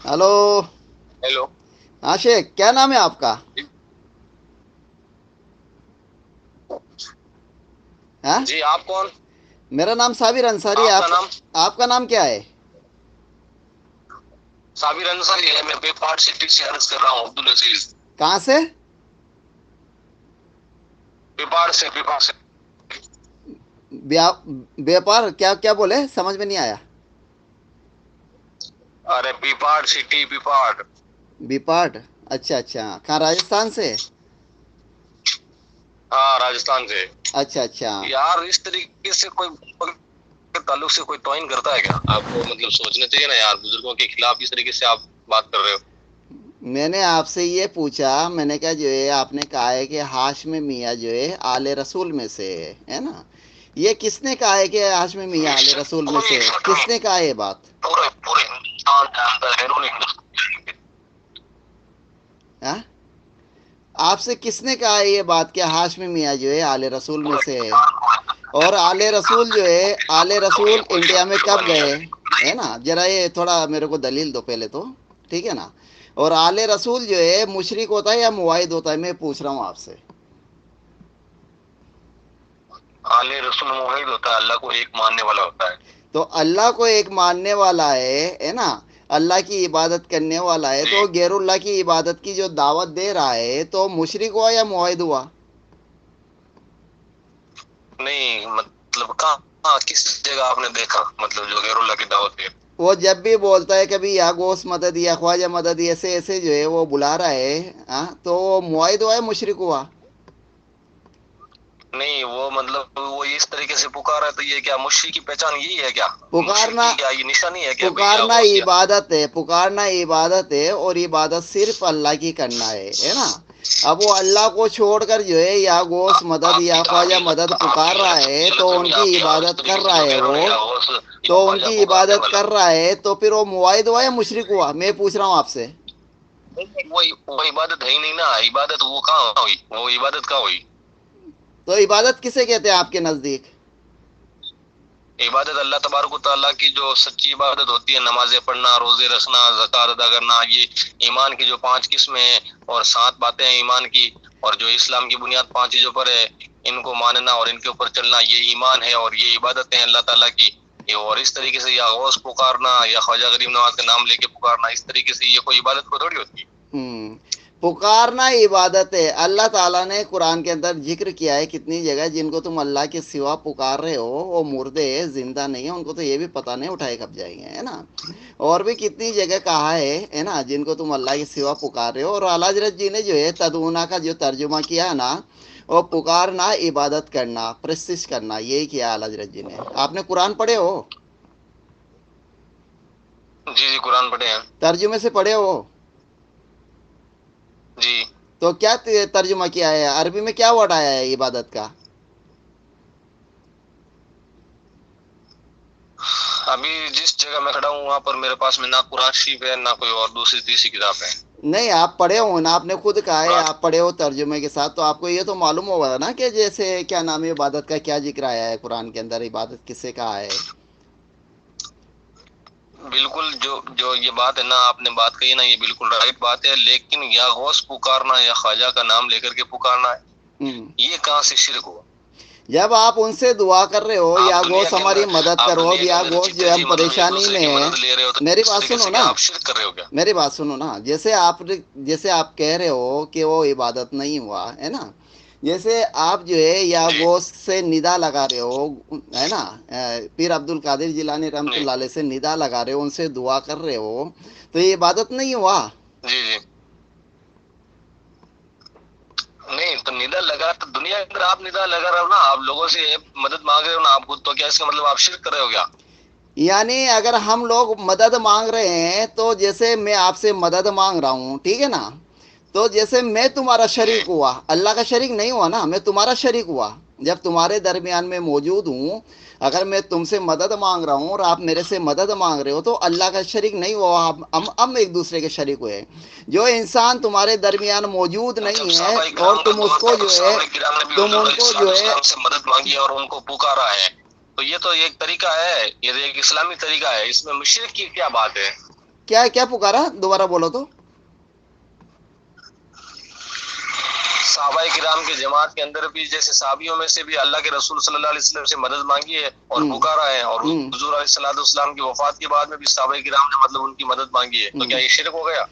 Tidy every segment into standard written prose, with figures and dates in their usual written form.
Hello hello ہاں شیخ، کیا نام ہے آپ کا؟ ہاں جی آپ کون؟ میرا نام صابر انصاری ہے۔ آپ کا نام؟ آپ کا نام کیا ہے؟ صابر انصاری ہے، میں بیپار سٹی سے عرض کر رہا ہوں، عبدالعزیز۔ کہاں سے؟ بیپار سے بیپار کیا کیا بولے؟ سمجھ میں نہیں آیا۔ ارے بیپار سٹی، بیپار۔ بیپاٹ، اچھا اچھا، کہاں راجستھان سے؟ ہاں راجستھان سے۔ اچھا اچھا۔ یار اس طریقے سے کوئی تعلق سے کوئی توہین کرتا ہے کیا؟ آپ کو مطلب سوچنا چاہیے نا یار، بزرگوں کے خلاف اس طریقے سے آپ بات کر رہے ہو۔ میں نے آپ سے یہ پوچھا، میں نے کہا جو ہے آپ نے کہا ہے کہ ہاشم میاں جو ہے آل رسول میں سے ہے نا، یہ کس نے کہا ہے کہ ہاشم میاں آل رسول میں سے ہے؟ کس نے کہا ہے یہ بات؟ پورے پورے ہندوستان کے اندر بیرون ہندوستان۔ ہاں؟ آپ سے کس نے کہا ہے یہ بات کہ ہاشم میاں جو ہے آل رسول میں سے ہے؟ اور آل رسول جو ہے، آل رسول انڈیا میں کب گئے ہے نا؟ ذرا یہ تھوڑا میرے کو دلیل دو پہلے تو، ٹھیک ہے نا؟ اور آل رسول جو ہے مشرک ہوتا ہے یا موحد ہوتا ہے؟ میں پوچھ رہا ہوں آپ سے۔ آل رسول موحد ہوتا ہے، اللہ کو ایک ماننے والا ہوتا ہے۔ تو اللہ کو ایک ماننے والا ہے نا، اللہ کی عبادت کرنے والا ہے، تو غیر اللہ کی عبادت کی جو دعوت دے رہا ہے تو مشرک ہوا یا موحد ہوا؟ نہیں مطلب کہاں کس جگہ آپ نے دیکھا مطلب جو غیر اللہ کی دعوت دے؟ وہ جب بھی بولتا ہے کبھی یا گوس مدد یا خواجہ مدد ایسے ایسے جو ہے وہ بلا رہا ہے، تو وہ موحد ہوا یا مشرک ہوا؟ نہیں وہ مطلب وہ اس طریقے سے پکارا ہے تو یہ کیا مشرک کی پہچان یہی ہے کیا؟ مشرک پکارنا، کی کیا یہ نشانی ہے کہ پکارنا عبادت ہے، پکارنا عبادت ہے، اور عبادت صرف اللہ کی کرنا ہے نا؟ اب وہ اللہ کو چھوڑ کر جو ہے یا گوس مدد یا خواجہ مدد پکار رہا ہے تو ان کی عبادت کر رہا ہے وہ، تو ان کی عبادت کر رہا ہے، تو پھر وہ موحد ہوا یا مشرک ہوا؟ میں پوچھ رہا ہوں آپ سے۔ وہ عبادت ہے ہی نہیں نا، عبادت وہ کہاں ہوئی؟ وہ عبادت کہاں ہوئی؟ تو عبادت کسے کہتے ہیں آپ کے نزدیک؟ عبادت اللہ تبارک و تعالیٰ کی جو سچی عبادت ہوتی ہے، نمازیں پڑھنا، روزے رکھنا، زکوٰۃ ادا کرنا، یہ ایمان کی جو 5 قسمیں ہیں اور 7 باتیں ہیں ایمان کی، اور جو اسلام کی بنیاد 5 چیزوں پر ہے، ان کو ماننا اور ان کے اوپر چلنا، یہ ایمان ہے اور یہ عبادتیں ہیں اللہ تعالیٰ کی۔ اور اس طریقے سے یا غوث پکارنا یا خواجہ غریب نواز کا نام لے کے پکارنا، اس طریقے سے یہ کوئی عبادت کو تھوڑی ہوتی ہے۔ پکارنا عبادت ہے۔ اللہ تعالیٰ نے قرآن کے اندر ذکر کیا ہے کتنی جگہ، جن کو تم اللہ کے سوا پکار رہے ہو وہ مردے زندہ نہیں ہیں، ان کو تو یہ بھی پتہ نہیں اٹھائے کب جائیں گے، ہے نا؟ اور بھی کتنی جگہ کہا ہے نا، جن کو تم اللہ کے سوا پکار رہے ہو۔ اور اعلیٰ حضرت جی نے جو ہے تدعونا کا جو ترجمہ کیا نا، وہ پکارنا، عبادت کرنا، پرستش کرنا، یہی کیا اعلیٰ حضرت جی نے۔ آپ نے قرآن پڑھے ہو؟ جی جی قرآن پڑھے ہیں۔ ترجمے سے پڑھے ہو؟ جی۔ تو کیا ترجمہ کیا ہے عربی میں؟ کیا ورڈ آیا ہے عبادت کا؟ ابھی جس جگہ میں کھڑا ہوں وہاں پر میرے پاس میں نہ قرآن شریف ہے نہ کوئی اور دوسری تیسری کتاب ہے۔ نہیں، آپ پڑھے ہو نا، آپ نے خود کہا ہے آپ پڑھے ہو ترجمے کے ساتھ، تو آپ کو یہ تو معلوم ہوگا نا کہ جیسے کیا نام ہے عبادت کا کیا ذکر آیا ہے قرآن کے اندر، عبادت کسے کہا ہے؟ بالکل جو یہ بات ہے نا آپ نے بات کہی نا، یہ بالکل رائٹ بات ہے، لیکن یا غوث پکارنا یا خواجہ کا نام لے کر کے پکارنا ہے، یہ کہاں سے شرک ہوا؟ جب آپ ان سے دعا کر رہے ہو یا گوس ہماری مدد آپ کرو، دنیا کے یا اندر گوس جو جیتے ہے ہم جی مطلب ایک پریشانی دوسرے میں کی ہیں، مدد لے رہے ہو تو میری اس بات طریقے سنو سے نا، کیا آپ شرک کر رہے ہو کیا؟ میری بات سنو نا، جیسے آپ کہہ رہے ہو کہ وہ عبادت نہیں ہوا ہے نا، جیسے آپ جو ہے یا جی گوس سے ندا لگا رہے ہو ہے نا، پیر عبد القادر جیلانی رحمۃ جی اللہ علیہ سے ندا لگا رہے ہو، ان سے دعا کر رہے ہو، تو یہ عبادت نہیں ہوا؟ جی جی نہیں تو ندا لگا تو دنیا کے اندر آپ ندا لگا رہے ہو نا، آپ لوگوں سے مدد مانگ رہے ہو نا آپ خود، تو کیا اس کا مطلب آپ شرک کر رہے ہو کیا؟ یعنی اگر ہم لوگ مدد مانگ رہے ہیں تو جیسے میں آپ سے مدد مانگ رہا ہوں، ٹھیک ہے نا، تو جیسے میں تمہارا جی شریک ہوا، اللہ کا شریک نہیں ہوا نا، میں تمہارا شریک ہوا جب تمہارے درمیان میں موجود ہوں۔ اگر میں تم سے مدد مانگ رہا ہوں اور آپ میرے سے مدد مانگ رہے ہو تو اللہ کا شریک نہیں ہوا، ہم ایک دوسرے کے شریک ہوئے۔ جو انسان تمہارے درمیان موجود جب نہیں ہے صحابہ اور کرام کا تم اس دور کو تھا تو جو ہے، صحابہ کرام نے بھی تم حضور ان علیہ کو الصلوۃ جو ہے، والسلام سے مدد مانگی اور ان کو پکارا ہے، تو یہ تو ایک طریقہ ہے، یہ ایک اسلامی طریقہ ہے، اس میں مشرک کی کیا بات ہے؟ کیا کیا پکارا دوبارہ بولو تو. صحابہ کرام کے جماعت کے اندر بھی جیسے صحابیوں میں سے بھی اللہ کے رسول صلی اللہ علیہ وسلم سے مدد مانگی ہے اور پکارا ہے, اور حضور علیہ الصلوۃ والسلام کی وفات کے بعد میں بھی صحابہ کرام نے مطلب ان کی مدد مانگی ہے, تو کیا یہ شرک ہو گیا؟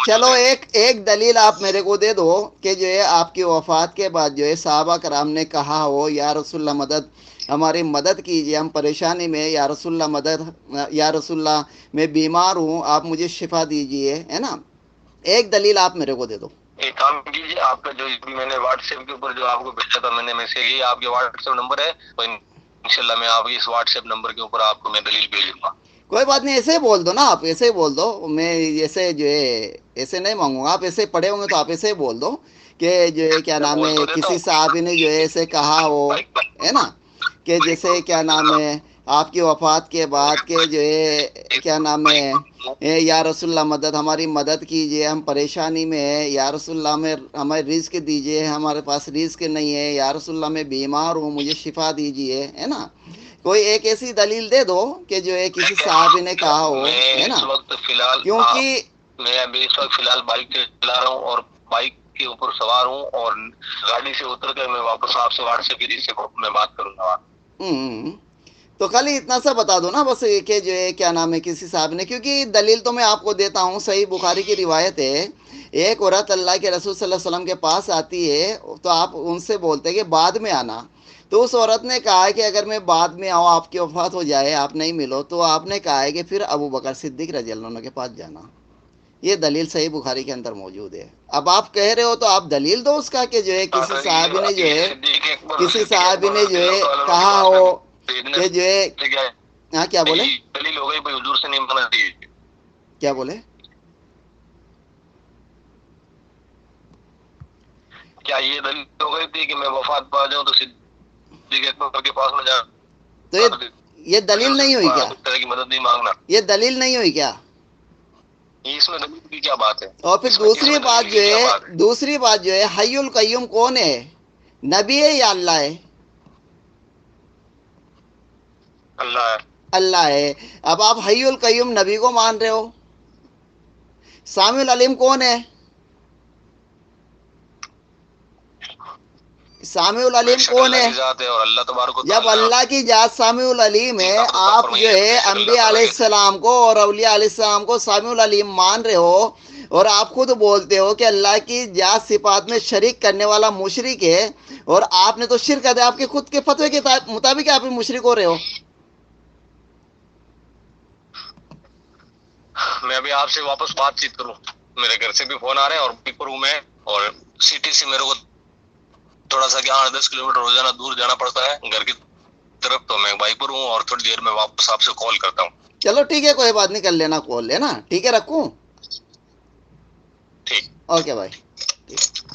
چلو ایک دلیل آپ میرے کو دے دو کہ جو ہے آپ کی وفات کے بعد جو ہے صحابہ کرام نے کہا ہو یا رسول اللہ مدد, ہماری مدد کیجیے, ہم پریشانی میں, یا رسول اللہ مدد, یا رسول اللہ میں بیمار ہوں, آپ مجھے شفا دیجیے, ہے نا. ایک دلیل آپ میرے کو دے دو. ایک کام کیجیے, آپ کا جو میں نے واٹس ایپ کے اوپر جو آپ کو بھیجا تھا میں نے میسج, یہ آپ کے واٹس ایپ نمبر ہے, تو انشاءاللہ میں آپ اس واٹس ایپ نمبر کے اوپر آپ کو میں دلیل بھیجوں گا. کوئی بات نہیں, ایسے ہی بول دو نا آپ, ایسے ہی بول دو, میں ایسے جو ہے ایسے نہیں مانگوں گا. آپ ایسے پڑھے ہوں گے تو آپ ایسے ہی بول دو کہ جو ہے کیا نام ہے کسی صحابی نے جو ہے ایسے کہا ہو, ہے نا, کہ جیسے کیا نام ہے آپ کی وفات کے بعد کہ جو ہے کیا نام ہے یا رسول اللہ مدد, ہماری مدد کیجیے, ہم پریشانی میں ہے, یا رسول اللہ میں ہمیں رزق دیجیے, ہمارے پاس رزق نہیں ہے, یا رسول اللہ میں بیمار ہوں, مجھے شفا دیجیے, ہے نا. کوئی ایک ایسی دلیل دے دو کہ جو ہے کسی صحابی نے کہا ہو, ہے نا. کیونکہ میں ابھی اس وقت فی الحال بائک چلا رہا ہوں اور بائک کے اوپر سوار ہوں, اور گاڑی سے اتر کر میں واپس آپ سے واٹس ایپ سے میں بات کروں گا. تو خالی اتنا سا بتا دو نا بس کہ جو ہے کیا نام ہے کسی صاحب نے, کیونکہ دلیل تو میں آپ کو دیتا ہوں. صحیح بخاری کی روایت ہے, ایک عورت اللہ کے رسول صلی اللہ علیہ وسلم کے پاس آتی ہے, تو آپ ان سے بولتے ہیں کہ بعد میں آنا. تو اس عورت نے کہا کہ اگر میں بعد میں آؤں, آپ کی وفات ہو جائے, آپ نہیں ملو, تو آپ نے کہا ہے کہ پھر ابو بکر صدیق رضی اللہ عنہ کے پاس جانا. یہ دلیل صحیح بخاری کے اندر موجود ہے. اب آپ کہہ رہے ہو تو آپ دلیل دو اس کا کہ جو ہے کسی صحابی نے جو ہے کہا ہو کہ جو ہے, ہاں کیا بولے, دلیل ہو گئی حضور سے نہیں مانا چاہیے. کیا بولے, کیا یہ دلیل ہو گئی تھی کہ میں وفات پا جاؤں تو صدیق اکبر کے پاس میں جا, تو یہ دلیل نہیں ہوئی کیا, اس طرح کی مدد نہیں مانگنا, یہ دلیل نہیں ہوئی کیا؟ اس میں دلیل کی کیا بات ہے؟ اور پھر دوسری بات جو ہے حی القیوم کون ہے, نبی ہے یا اللہ ہے؟ اللہ ہے. اللہ ہے. اب آپ حی القیوم نبی کو مان رہے ہو. سمیع العلیم کون ہے؟ سمیع العلیم کون ہے؟ جب اللہ کی ذات سمیع العلیم ہے, آپ جو ہے انبیاء علیہ السلام کو اور اولیاء علیہ السلام کو سمیع العلیم مان رہے ہو, اور آپ خود بولتے ہو کہ اللہ کی ذات صفات میں شریک کرنے والا مشرک ہے, اور آپ نے تو شرک کر دیا. آپ کے خود کے فتوے کے مطابق آپ مشرک ہو رہے ہو. میں ابھی آپ سے واپس بات چیت کروں, میرے گھر سے بھی فون آ رہے ہیں اور پیپر ہوں میں, اور سٹی سے میرے کو تھوڑا سا 10 کلومیٹر روزانہ دور جانا پڑتا ہے گھر کی طرف, تو میں بائک پر ہوں اور تھوڑی دیر میں واپس آپ سے کال کرتا ہوں. چلو ٹھیک ہے, کوئی بات نہیں, کر لینا کال, لینا, ٹھیک ہے, رکھوں. ٹھیک, اوکے بھائی, ٹھیک.